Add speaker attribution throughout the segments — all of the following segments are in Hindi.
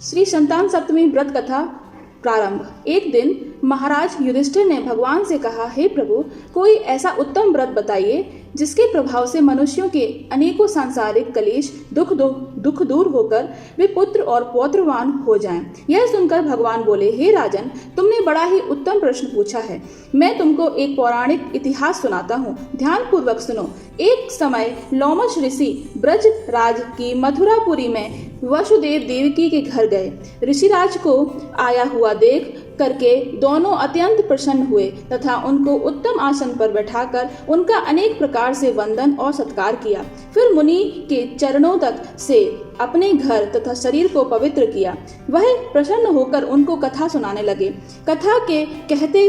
Speaker 1: श्री संतान सप्तमी व्रत कथा प्रारंभ। एक दिन महाराज युधिष्ठिर ने भगवान से कहा, हे प्रभु, कोई ऐसा उत्तम व्रत बताइए जिसके प्रभाव से मनुष्यों के अनेकों सांसारिक कलेश दुख दूर होकर वे पुत्र और पौत्रवान हो जाएं। यह सुनकर भगवान बोले, हे राजन, तुमने बड़ा ही उत्तम प्रश्न पूछा है। मैं तुमको एक पौराणिक इतिहास सुनाता हूँ, ध्यान पूर्वक सुनो। एक समय लोमश ऋषि ब्रज राज की मथुरापुरी में वसुदेव देवकी के घर गए। ऋषिराज को आया हुआ देख करके दोनों अत्यंत प्रसन्न हुए तथा उनको उत्तम आसन पर बैठाकर उनका अनेक प्रकार से वंदन और सत्कार किया। फिर मुनि के चरणों तक से अपने घर तथा शरीर को पवित्र किया। वह प्रसन्न होकर उनको कथा सुनाने लगे। कथा के कहते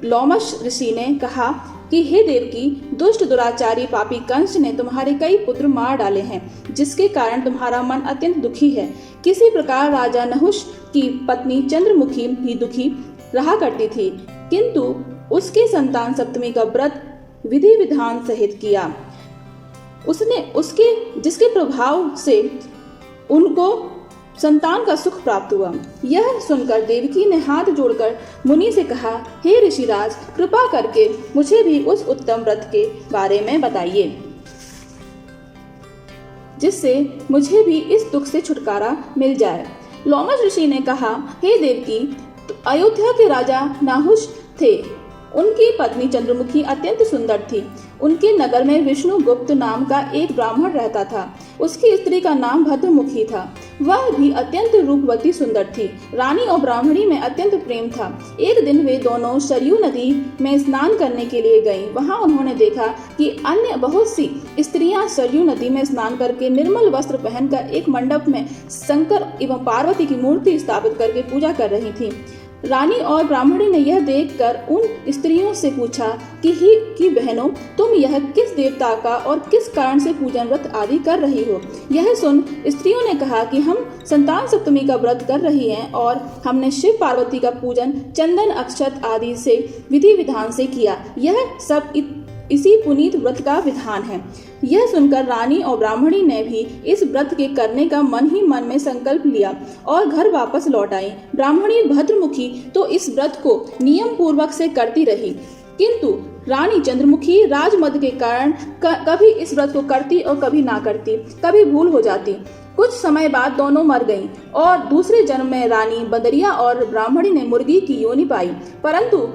Speaker 1: लोमश ऋषि ने कहा कि हे देवकी, दुष्ट दुराचारी पापी कंस ने तुम्हारे कई पुत्र मार डाले हैं, जिसके कारण तुम्हारा मन अत्यंत दुखी है। किसी प्रकार राजा नहुष की पत्नी चंद्रमुखी भी दुखी रहा करती थी, किंतु उसके संतान सप्तमी का व्रत विधि विधान सहित किया। जिसके प्रभाव से उनको संतान का सुख प्राप्त हुआ। यह सुनकर देवकी ने हाथ जोड़कर मुनि से कहा, हे ऋषिराज, कृपा करके मुझे भी उस उत्तम व्रत के बारे में बताइए, जिससे मुझे भी इस दुख से छुटकारा मिल जाए। लोमश ऋषि ने कहा, हे देवकी, अयोध्या के राजा नाहुष थे। उनकी पत्नी चंद्रमुखी अत्यंत सुंदर थी। उनके नगर में विष्णुगुप्त नाम का एक ब्राह्मण रहता था। उसकी स्त्री का नाम भद्रमुखी था। वह भी अत्यंत रूपवती सुंदर थी। रानी और ब्राह्मणी में अत्यंत प्रेम था। एक दिन वे दोनों सरयू नदी में स्नान करने के लिए गईं। वहां उन्होंने देखा कि अन्य बहुत सी स्त्रियां सरयू नदी में स्नान करके निर्मल वस्त्र पहनकर एक मंडप में शंकर एवं पार्वती की मूर्ति स्थापित करके पूजा कर रही थीं। रानी और ब्राह्मणी ने यह देखकर उन स्त्रियों से पूछा कि बहनों, तुम यह किस देवता का और किस कारण से पूजन व्रत आदि कर रही हो? यह सुन स्त्रियों ने कहा कि हम संतान सप्तमी का व्रत कर रही हैं और हमने शिव पार्वती का पूजन चंदन अक्षत आदि से विधि विधान से किया। यह सब इसी पुनीत व्रत का विधान है। यह सुनकर रानी और ब्राह्मणी ने भी इस व्रत के करने का मन ही मन में संकल्प लिया और घर वापस लौट आई। ब्राह्मणी भद्रमुखी तो इस व्रत को नियम पूर्वक से करती रही, किंतु रानी चंद्रमुखी राजमद के कारण कभी इस व्रत को करती और कभी ना करती, कभी भूल हो जाती। कुछ समय बाद दोनों मर गईं और दूसरे जन्म में रानी बदरिया और ब्राह्मणी ने मुर्गी की योनि पाई, परंतु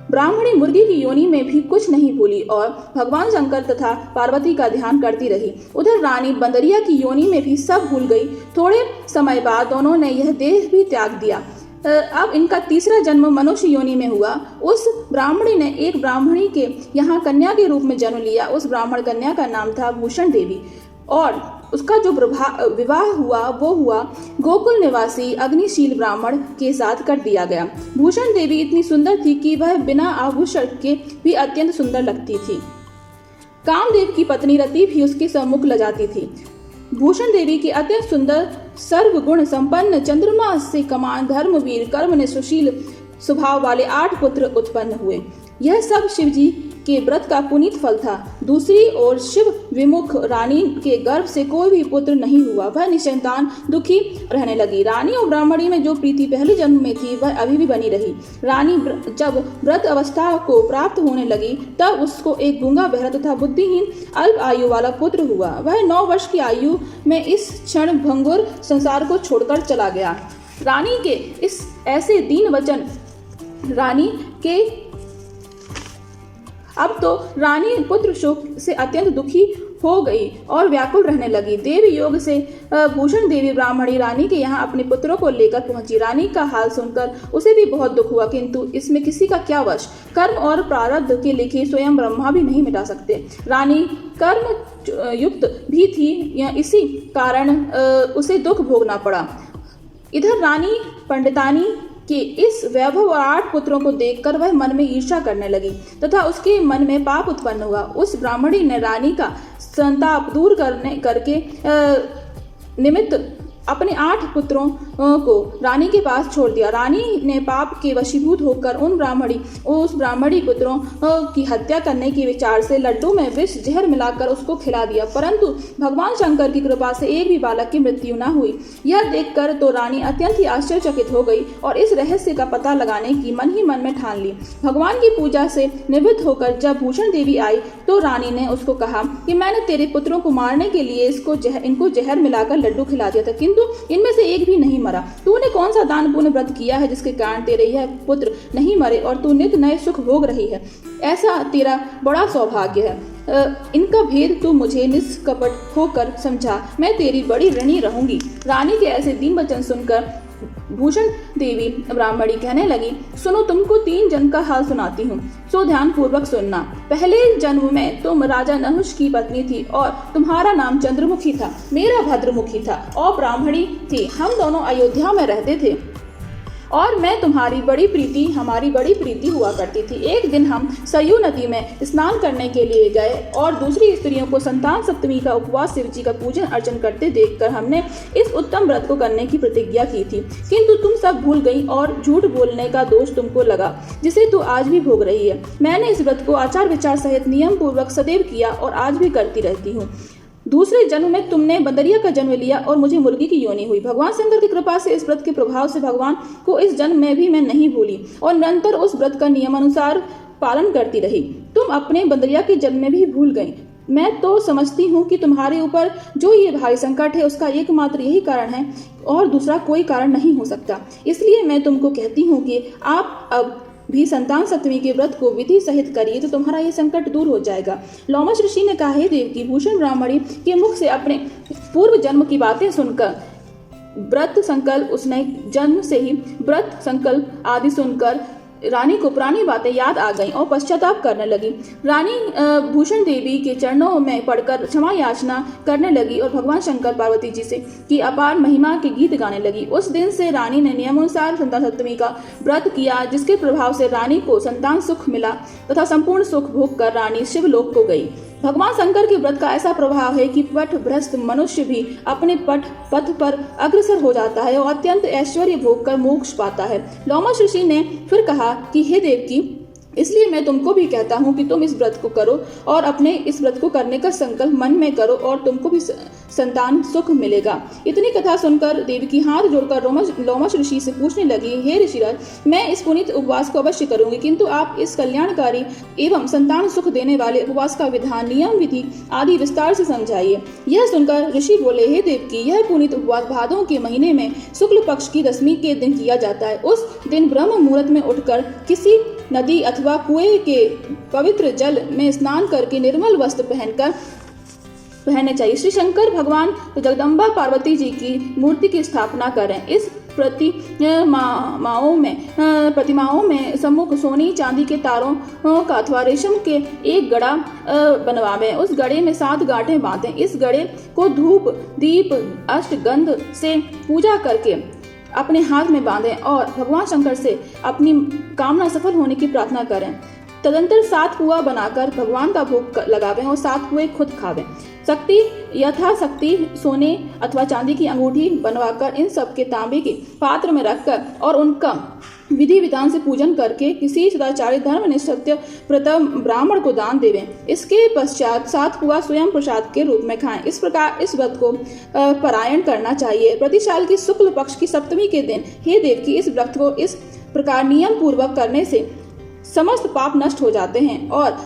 Speaker 1: ब्राह्मणी मुर्गी की योनि में भी कुछ नहीं भूली और भगवान शंकर तथा पार्वती का ध्यान करती रही। उधर रानी बंदरिया की योनि में भी सब भूल गई। थोड़े समय बाद दोनों ने यह देह भी त्याग दिया। अब इनका तीसरा जन्म मनुष्य योनि में हुआ। उस ब्राह्मणी ने एक ब्राह्मणी के यहाँ कन्या के रूप में जन्म लिया। उस ब्राह्मण कन्या का नाम था भूषण देवी और उसका जो विवाह हुआ गोकुल निवासी अग्निशील ब्राह्मण के साथ कर दिया गया। भूषण देवी इतनी सुंदर थी कि वह बिना आभूषण के भी अत्यंत सुंदर लगती थी। कामदेव की पत्नी रति भी उसके सम्मुख लजाती थी। भूषण देवी की अत्यंत सुंदर सर्वगुण संपन्न चंद्रमा से कमान धर्मवीर कर्मनिष्ठशील स्वभाव वाले 8 पुत्र उत्पन्न हुए। यह सब शिवजी के व्रत का पुनीत फल था। दूसरी ओर शिव विमुख रानी के गर्भ से कोई भी पुत्र नहीं हुआ। वह निसंतान दुखी रहने लगी। रानी और ब्राह्मणी में जो प्रीति पहले जन्म में थी वह अभी भी बनी रही। रानी जब व्रत अवस्था को प्राप्त होने लगी तब उसको एक गूंगा बहरा तथा बुद्धिहीन अल्प आयु वाला पुत्र हुआ। वह 9 वर्ष की आयु में इस क्षण भंगुर संसार को छोड़कर चला गया। रानी के इस ऐसे दीन वचन अब तो रानी पुत्र शोक से अत्यंत दुखी हो गई और व्याकुल रहने लगी। देव योग से भूषण देवी ब्राह्मणी रानी के यहाँ अपने पुत्रों को लेकर पहुंची। रानी का हाल सुनकर उसे भी बहुत दुख हुआ, किंतु इसमें किसी का क्या वश? कर्म और प्रारब्ध के लिखे स्वयं ब्रह्मा भी नहीं मिटा सकते। रानी कर्म युक्त भी थी, या इसी कारण उसे दुख भोगना पड़ा। इधर रानी पंडितानी कि इस वैभव और 8 पुत्रों को देखकर वह मन में ईर्ष्या करने लगी तथा उसके मन में पाप उत्पन्न हुआ। उस ब्राह्मणी ने रानी का संताप दूर करके निमित्त अपने 8 पुत्रों को रानी के पास छोड़ दिया। रानी ने पाप के वशीभूत होकर उस ब्राह्मणी पुत्रों की हत्या करने के विचार से लड्डू में विष जहर मिलाकर उसको खिला दिया, परंतु भगवान शंकर की कृपा से एक भी बालक की मृत्यु न हुई। यह देखकर तो रानी अत्यंत ही आश्चर्यचकित हो गई और इस रहस्य का पता लगाने की मन ही मन में ठान ली। भगवान की पूजा से निवृत्त होकर जब भूषण देवी आई तो रानी ने उसको कहा कि मैंने तेरे पुत्रों को मारने के लिए इनको जहर मिलाकर लड्डू खिला दिया था, किंतु इनमें से एक भी नहीं मरा। तूने कौन सा दान पुण्य व्रत किया है जिसके कारण तेरे यह पुत्र नहीं मरे और तू नित्य नए सुख भोग रही है? ऐसा तेरा बड़ा सौभाग्य है। इनका भेद तू मुझे निष्कपट होकर समझा, मैं तेरी बड़ी ऋणी रहूंगी। रानी के ऐसे दीन वचन सुनकर भूषण देवी ब्राह्मणी कहने लगी, सुनो, तुमको 3 जन्म का हाल सुनाती हूँ, सो ध्यान पूर्वक सुनना। पहले जन्म में तुम राजा नहुष की पत्नी थी और तुम्हारा नाम चंद्रमुखी था, मेरा भद्रमुखी था और ब्राह्मणी थी। हम दोनों अयोध्या में रहते थे और मैं हमारी बड़ी प्रीति हुआ करती थी। एक दिन हम सरयू नदी में स्नान करने के लिए गए और दूसरी स्त्रियों को संतान सप्तमी का उपवास शिव जी का पूजन अर्चन करते देखकर हमने इस उत्तम व्रत को करने की प्रतिज्ञा की थी, किंतु तुम सब भूल गई और झूठ बोलने का दोष तुमको लगा, जिसे तू आज भी भोग रही है। मैंने इस व्रत को आचार विचार सहित नियम पूर्वक सदैव किया और आज भी करती रहती हूँ। दूसरे जन्म में तुमने बंदरिया का जन्म लिया और मुझे मुर्गी की योनि हुई। भगवान शंकर की कृपा से इस व्रत के प्रभाव से भगवान को इस जन्म में भी मैं नहीं भूली और निरंतर उस व्रत का नियमानुसार पालन करती रही। तुम अपने बंदरिया के जन्म में भी भूल गई। मैं तो समझती हूँ कि तुम्हारे ऊपर जो ये भारी संकट है उसका एकमात्र यही कारण है और दूसरा कोई कारण नहीं हो सकता। इसलिए मैं तुमको कहती हूँ कि आप अब भी संतान सप्तमी के व्रत को विधि सहित करिए तो तुम्हारा ये संकट दूर हो जाएगा। लोमश ऋषि ने कहा, हे देवकी, भूषण ब्राह्मणी के मुख से अपने पूर्व जन्म की बातें सुनकर व्रत संकल्प उसने जन्म से ही व्रत संकल्प आदि सुनकर रानी को पुरानी बातें याद आ गईं और पश्चाताप करने लगी। रानी भूषण देवी के चरणों में पड़कर क्षमा याचना करने लगी और भगवान शंकर पार्वती जी से की अपार महिमा के गीत गाने लगी। उस दिन से रानी ने नियमानुसार संतान सप्तमी का व्रत किया, जिसके प्रभाव से रानी को संतान सुख मिला तथा संपूर्ण सुख भोग कर रानी शिवलोक को गई। भगवान शंकर के व्रत का ऐसा प्रभाव है कि पथ भ्रष्ट मनुष्य भी अपने पथ पर अग्रसर हो जाता है और अत्यंत ऐश्वर्य भोग कर मोक्ष पाता है। लोमश ऋषि ने फिर कहा कि हे देवकी, इसलिए मैं तुमको भी कहता हूँ कि तुम इस व्रत को करो और अपने इस व्रत को करने का संकल्प मन में करो और तुमको भी संतान सुख मिलेगा। इतनी कथा सुनकर देवकी हाथ जोड़कर लोमश ऋषि से पूछने लगी, हे ऋषिराज, मैं इस पुनीत उपवास को अवश्य करूंगी, किंतु आप इस कल्याणकारी एवं संतान सुख देने वाले उपवास का विधान, नियम, विधि आदि विस्तार से समझाइए। यह सुनकर ऋषि बोले, हे देवकी, यह पुनीत उपवास भादों के महीने में शुक्ल पक्ष की दशमी के दिन किया जाता है। उस दिन ब्रह्म मुहूर्त में उठकर किसी नदी अथवा कुएं के पवित्र जल में स्नान करके निर्मल वस्त्र पहनने चाहिए। श्री शंकर भगवान तो जगदम्बा पार्वती जी की मूर्ति की स्थापना करें। इस प्रतिमाओं में सम्मुख सोनी चांदी के तारों का अथवा रेशम के एक गड़ा बनवावें। उस गड़े में 7 गांठें बांधें। इस गड़े को धूप दीप अष्टगंध से पूजा करके अपने हाथ में बांधें और भगवान शंकर से अपनी कामना सफल होने की प्रार्थना करें। तदंतर 7 पुआ बनाकर भगवान का भोग लगावें और 7 पुए खुद खावें। शक्ति यथाशक्ति सोने अथवा चांदी की अंगूठी बनवाकर इन सब के तांबे के पात्र में रखकर और उनका विधि विधान से पूजन करके किसी सदाचारी धर्मनिष्ठ प्रथम ब्राह्मण को दान देवें। इसके पश्चात 7 पुआ स्वयं प्रसाद के रूप में खाएं। इस प्रकार इस व्रत को पारायण करना चाहिए। प्रतिशाल की शुक्ल पक्ष की सप्तमी के दिन हे देवकी, इस व्रत को इस प्रकार नियम पूर्वक करने से समस्त पाप नष्ट हो जाते हैं और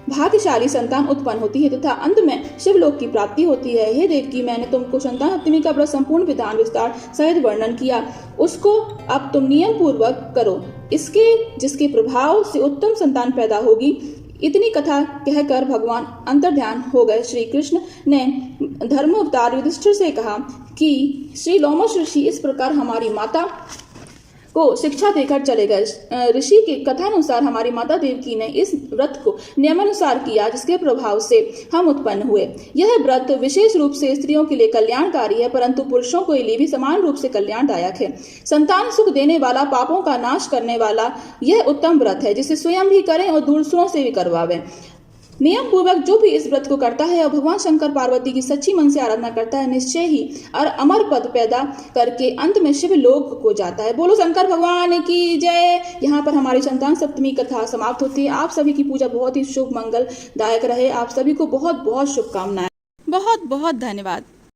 Speaker 1: भाग्यशाली संतान उत्पन्न होती है तथा अंत में शिवलोक की प्राप्ति होती है। हे देवकी, मैंने तुमको संतान सप्तमी का व्रत संपूर्ण विधान विस्तार सहित वर्णन किया, उसको अब तुम नियम पूर्वक करो, जिसके प्रभाव से उत्तम संतान पैदा होगी। इतनी कथा कहकर भगवान अंतर्ध्यान हो गए। श्री कृष्ण ने धर्म अवतार युधिष्ठिर से कहा कि श्री लोमश ऋषि इस प्रकार हमारी माता को शिक्षा देकर चले गए। ऋषि के कथानुसार हमारी माता देवकी ने इस व्रत को नियमानुसार किया, जिसके प्रभाव से हम उत्पन्न हुए। यह व्रत विशेष रूप से स्त्रियों के लिए कल्याणकारी है, परंतु पुरुषों के लिए भी समान रूप से कल्याणदायक है। संतान सुख देने वाला, पापों का नाश करने वाला यह उत्तम व्रत है, जिसे स्वयं भी करें और दूसरों से भी करवावें। नियम पूर्वक जो भी इस व्रत को करता है और भगवान शंकर पार्वती की सच्ची मन से आराधना करता है, निश्चय ही और अमर पद पैदा करके अंत में शिव लोक को जाता है। बोलो शंकर भगवान की जय। यहाँ पर हमारी संतान सप्तमी कथा समाप्त होती है। आप सभी की पूजा बहुत ही शुभ मंगलदायक रहे। आप सभी को बहुत बहुत शुभकामनाएं। बहुत बहुत धन्यवाद।